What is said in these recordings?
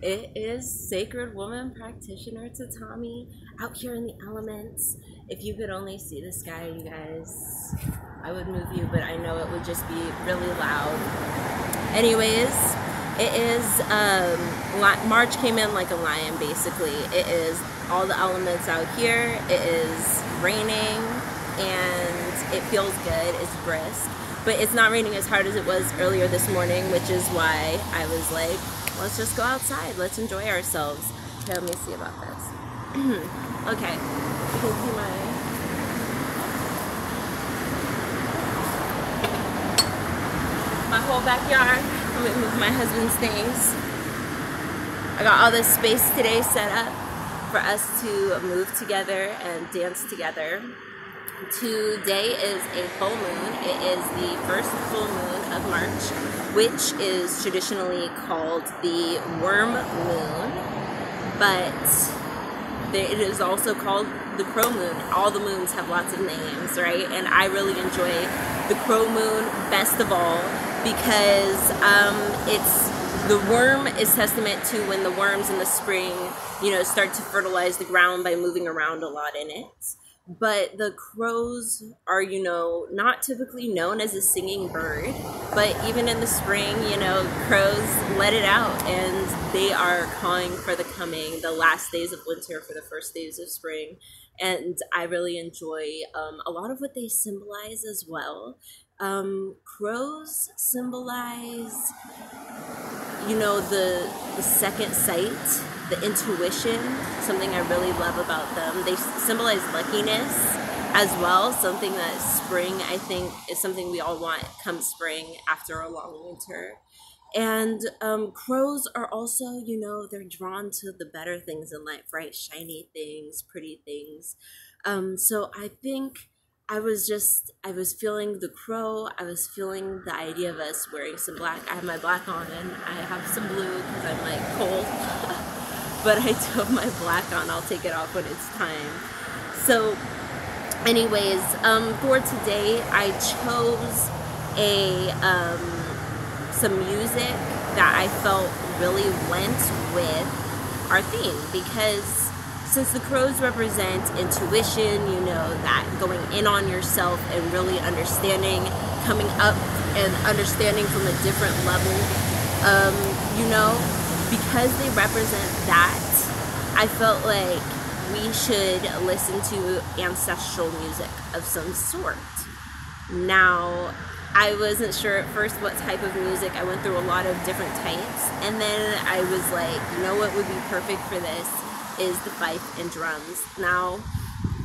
It is Sacred Woman Practitioner Tatami out here in the elements. If you could only see the sky, you guys, I would move you, but I know it would just be really loud. Anyways, it is, March came in like a lion, basically. It is all the elements out here. It is raining, and it feels good. It's brisk. But it's not raining as hard as it was earlier this morning, which is why I was like, let's just go outside. Let's enjoy ourselves. Okay, let me see about this. Okay, you can see my whole backyard. Let me move my husband's things. I got all this space today set up for us to move together and dance together. Today is a full moon. It is the first full moon of March, which is traditionally called the worm moon, but it is also called the crow moon. All the moons have lots of names, right? And I really enjoy the crow moon best of all because the worm is testament to when the worms in the spring, start to fertilize the ground by moving around a lot in it. But the crows are, not typically known as a singing bird, but even in the spring, crows let it out and they are cawing for the last days of winter, for the first days of spring. And I really enjoy a lot of what they symbolize as well. Crows symbolize, the second sight, the intuition, something I really love about them. They symbolize luckiness as well, something that spring, I think, is something we all want come spring after a long winter. And crows are also, they're drawn to the better things in life, right? Shiny things, pretty things. So I think I was feeling the crow. I was feeling the idea of us wearing some black. I have my black on and I have some blue because I'm like cold. But I do have my black on. I'll take it off when it's time. So anyways, for today, I chose some music that I felt really went with our theme, because since the crows represent intuition, that going in on yourself and really understanding, coming up and understanding from a different level, because they represent that, I felt like we should listen to ancestral music of some sort. Now, I wasn't sure at first what type of music. I went through a lot of different types, and then I was like, what would be perfect for this is the fife and drums. Now,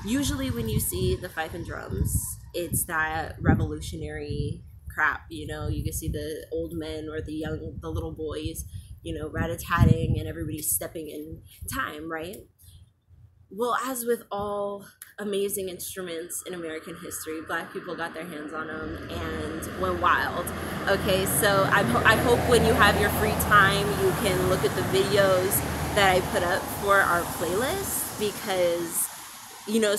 usually when you see the fife and drums, it's that revolutionary crap, you can see the old men or the little boys, rat-a-tatting and everybody's stepping in time, right? Well, as with all amazing instruments in American history, Black people got their hands on them and went wild. Okay, so I hope when you have your free time, you can look at the videos that I put up for our playlist, because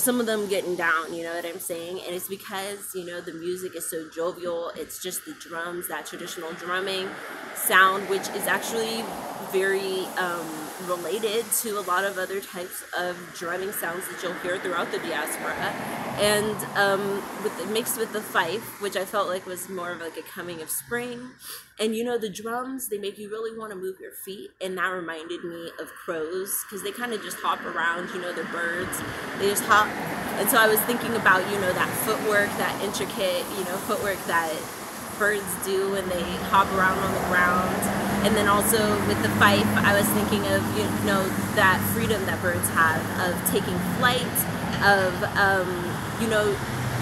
some of them getting down, you know what I'm saying? And it's because, the music is so jovial. It's just the drums, that traditional drumming sound, which is actually very related to a lot of other types of drumming sounds that you'll hear throughout the diaspora. And mixed with the fife, which I felt like was more of like a coming of spring. And the drums, they make you really want to move your feet, and that reminded me of crows, because they kind of just hop around, they're birds, they just hop. And so I was thinking about, that footwork, that intricate, footwork that birds do when they hop around on the ground. And then also with the fife, I was thinking of, that freedom that birds have of taking flight, of,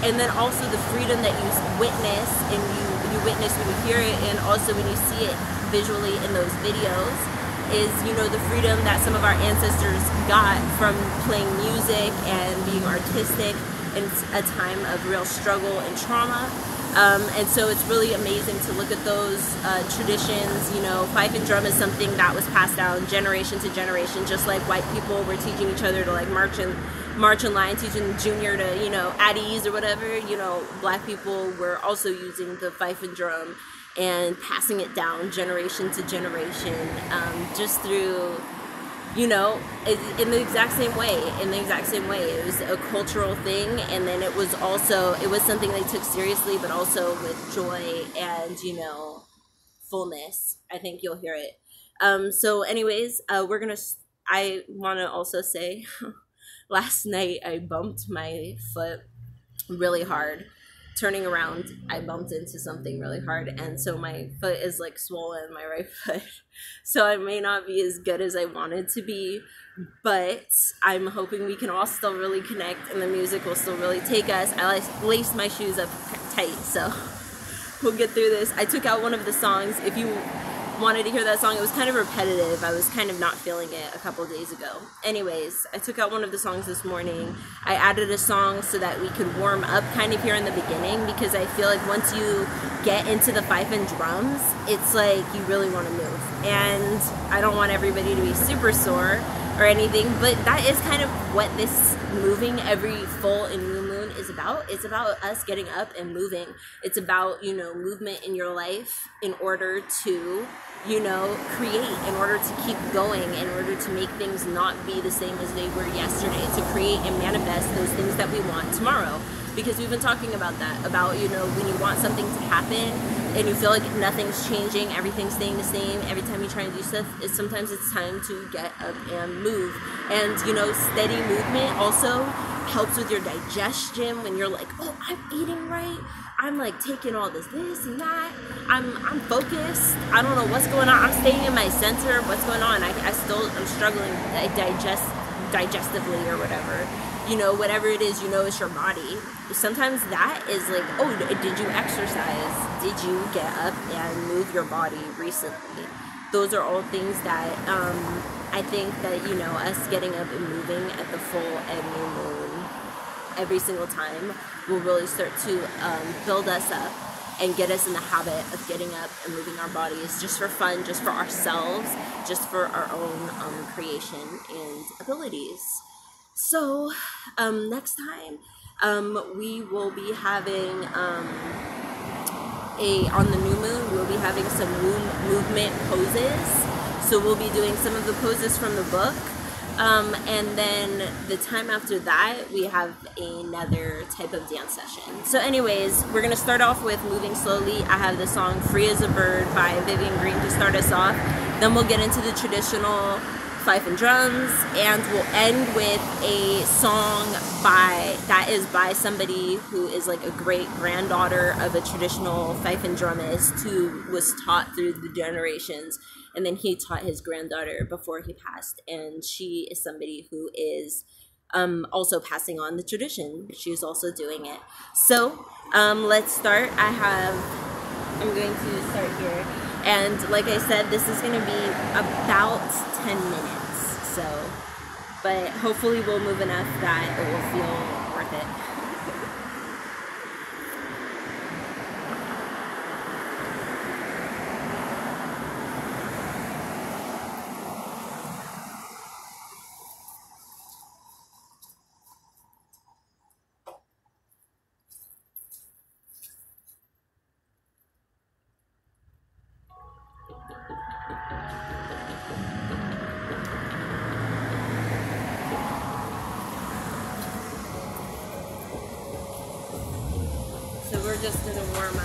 and then also the freedom that you witness, and you witness when you hear it, and also when you see it visually in those videos, is, the freedom that some of our ancestors got from playing music and being artistic in a time of real struggle and trauma. And so it's really amazing to look at those traditions. Fife and drum is something that was passed down generation to generation, just like white people were teaching each other to like march in line, teaching junior to, at ease or whatever. Black people were also using the fife and drum and passing it down generation to generation, just through, you know, in the exact same way. It was a cultural thing, and then it was something they took seriously, but also with joy and, you know, fullness. I think you'll hear it. So anyways, I want to also say, last night I bumped my foot really hard. Turning around, I bumped into something really hard, and so my foot is like swollen, my right foot. So I may not be as good as I wanted to be, but I'm hoping we can all still really connect, and the music will still really take us. I laced my shoes up tight, so we'll get through this. I took out one of the songs. If you wanted to hear that song, it was kind of repetitive. I was kind of not feeling it a couple days ago. Anyways, I took out one of the songs this morning. I added a song so that we could warm up kind of here in the beginning, because I feel like once you get into the fife and drums, it's like you really want to move. And I don't want everybody to be super sore or anything, but that is kind of what this moving every full and new moon is about. It's about us getting up and moving. It's about, you know, movement in your life in order to, you know, create, in order to keep going, in order to make things not be the same as they were yesterday, to create and manifest those things that we want tomorrow. Because we've been talking about that, about, you know, when you want something to happen and you feel like nothing's changing, everything's staying the same, every time you try and do stuff, sometimes it's time to get up and move. And, you know, steady movement also helps with your digestion. When you're like, oh, I'm eating right, I'm like taking all this and that, I'm focused, I don't know what's going on, I'm staying in my center, what's going on, I'm struggling digestively or whatever. You know, whatever it is, you know, it's your body. Sometimes that is like, oh, did you exercise? Did you get up and move your body recently? Those are all things that I think that, you know, us getting up and moving at the full and new moon every single time will really start to build us up and get us in the habit of getting up and moving our bodies, just for fun, just for ourselves, just for our own creation and abilities. So next time we will be having on the new moon, we'll be having some movement poses. So we'll be doing some of the poses from the book, and then the time after that we have another type of dance session. So anyways, we're gonna start off with moving slowly. I have the song "Free as a Bird" by Vivian to start us off. Then we'll get into the traditional fife and drums, and we'll end with a song that is by somebody who is like a great granddaughter of a traditional fife and drumist who was taught through the generations, and then he taught his granddaughter before he passed, and she is somebody who is also passing on the tradition. She's also doing it. So let's start. I'm going to start here. And like I said, this is going to be about 10 minutes. So, but hopefully we'll move enough that it will feel worth it. So we're just going to warm up.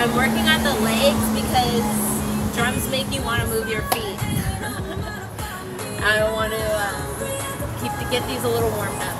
I'm working on the legs because drums make you want to move your feet. I don't want to get these a little warmed up.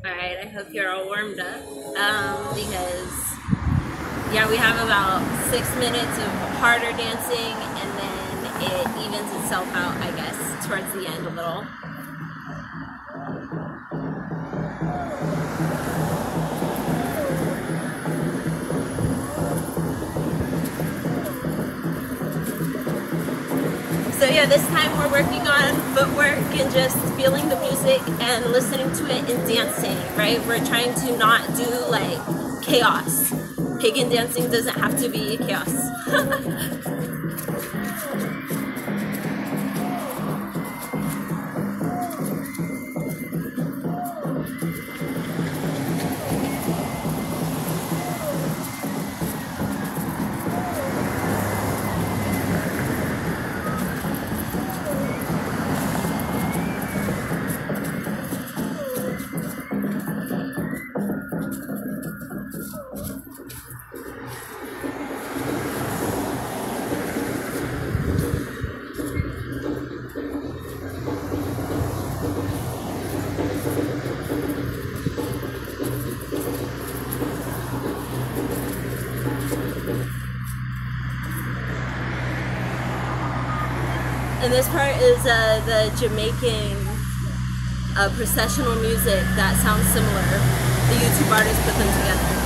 Alright, I hope you're all warmed up, because, yeah, we have about 6 minutes of harder dancing, and then it evens itself out, I guess, towards the end a little. So yeah, this time we're working on footwork and just feeling the music and listening to it and dancing, right? We're trying to not do like chaos. Pagan dancing doesn't have to be chaos. And this part is the Jamaican processional music that sounds similar. The YouTube artists put them together.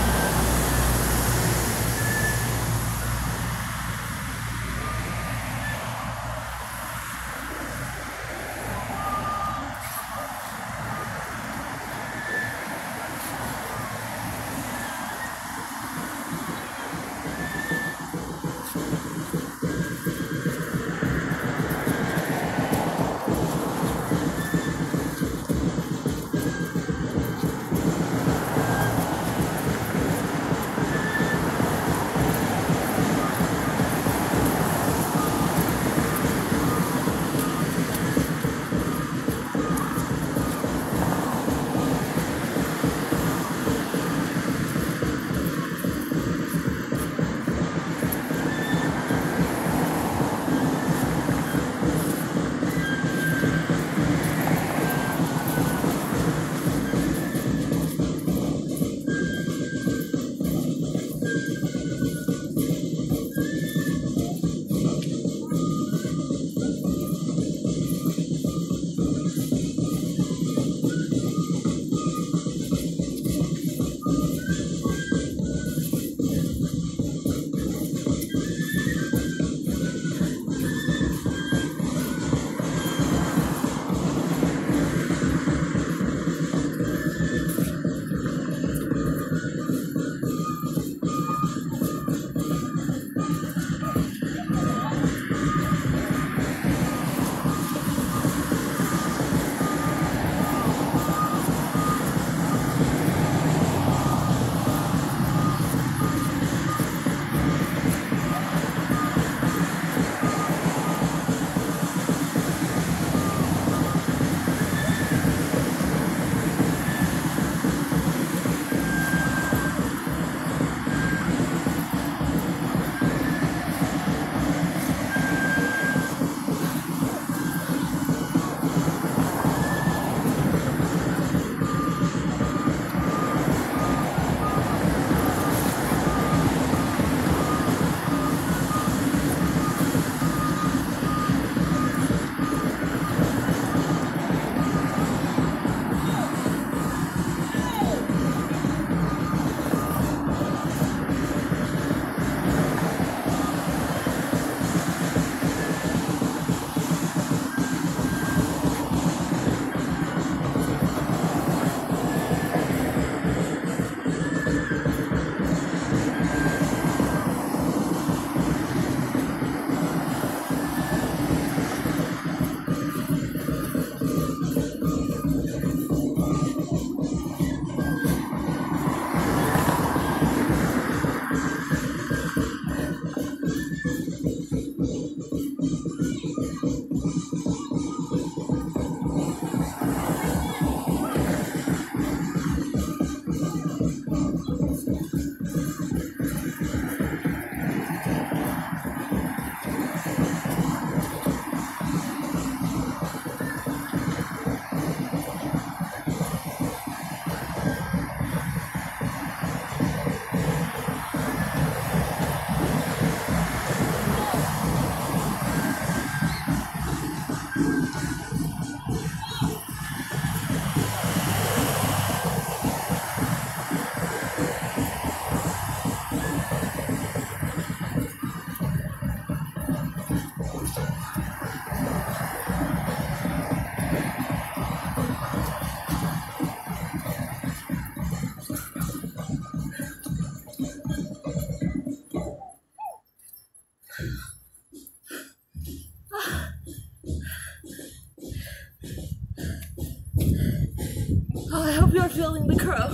you're feeling the crow.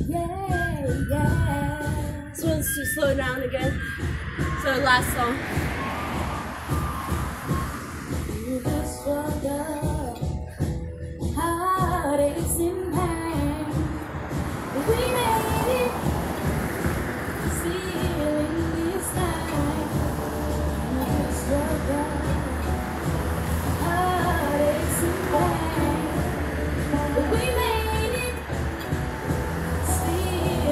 Yeah, yeah. This one's too slow down again. It's our last song. You just struggle, heartaches and pain. We made it, still in this time. You just struggle, heartaches and pain. We made it, still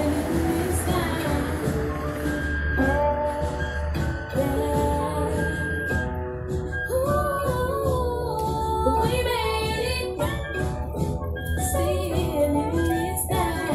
in this time. Yeah. Ooh, we made it, still in this time.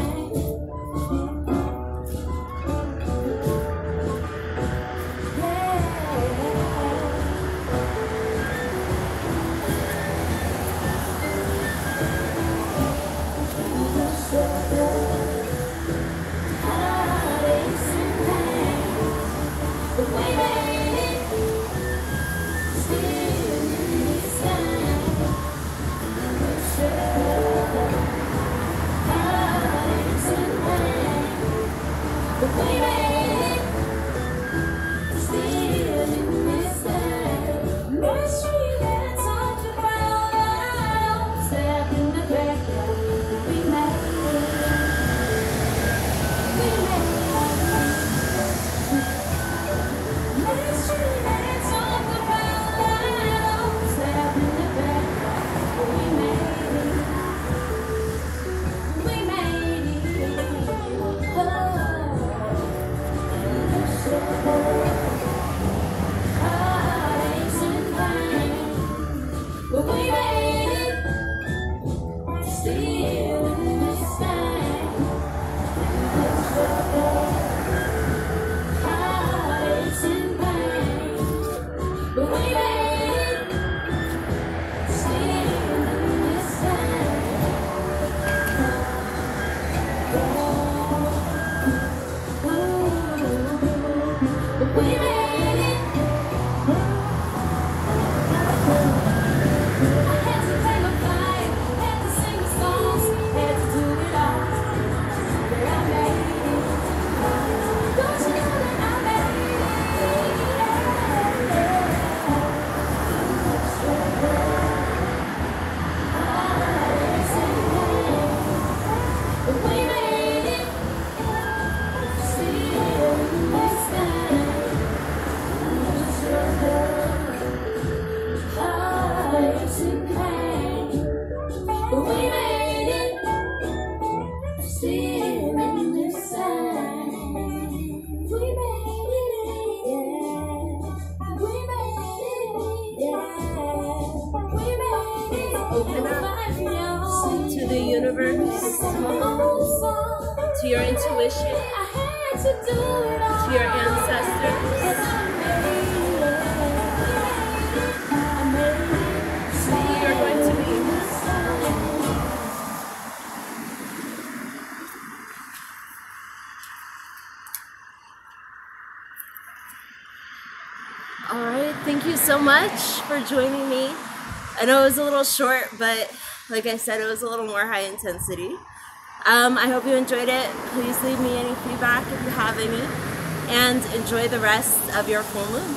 Open up to the universe, to your intuition, to your ancestors. See, you're going to be. All right, thank you so much for joining me. I know it was a little short, but like I said, it was a little more high intensity. I hope you enjoyed it. Please leave me any feedback if you have any, and enjoy the rest of your full moon.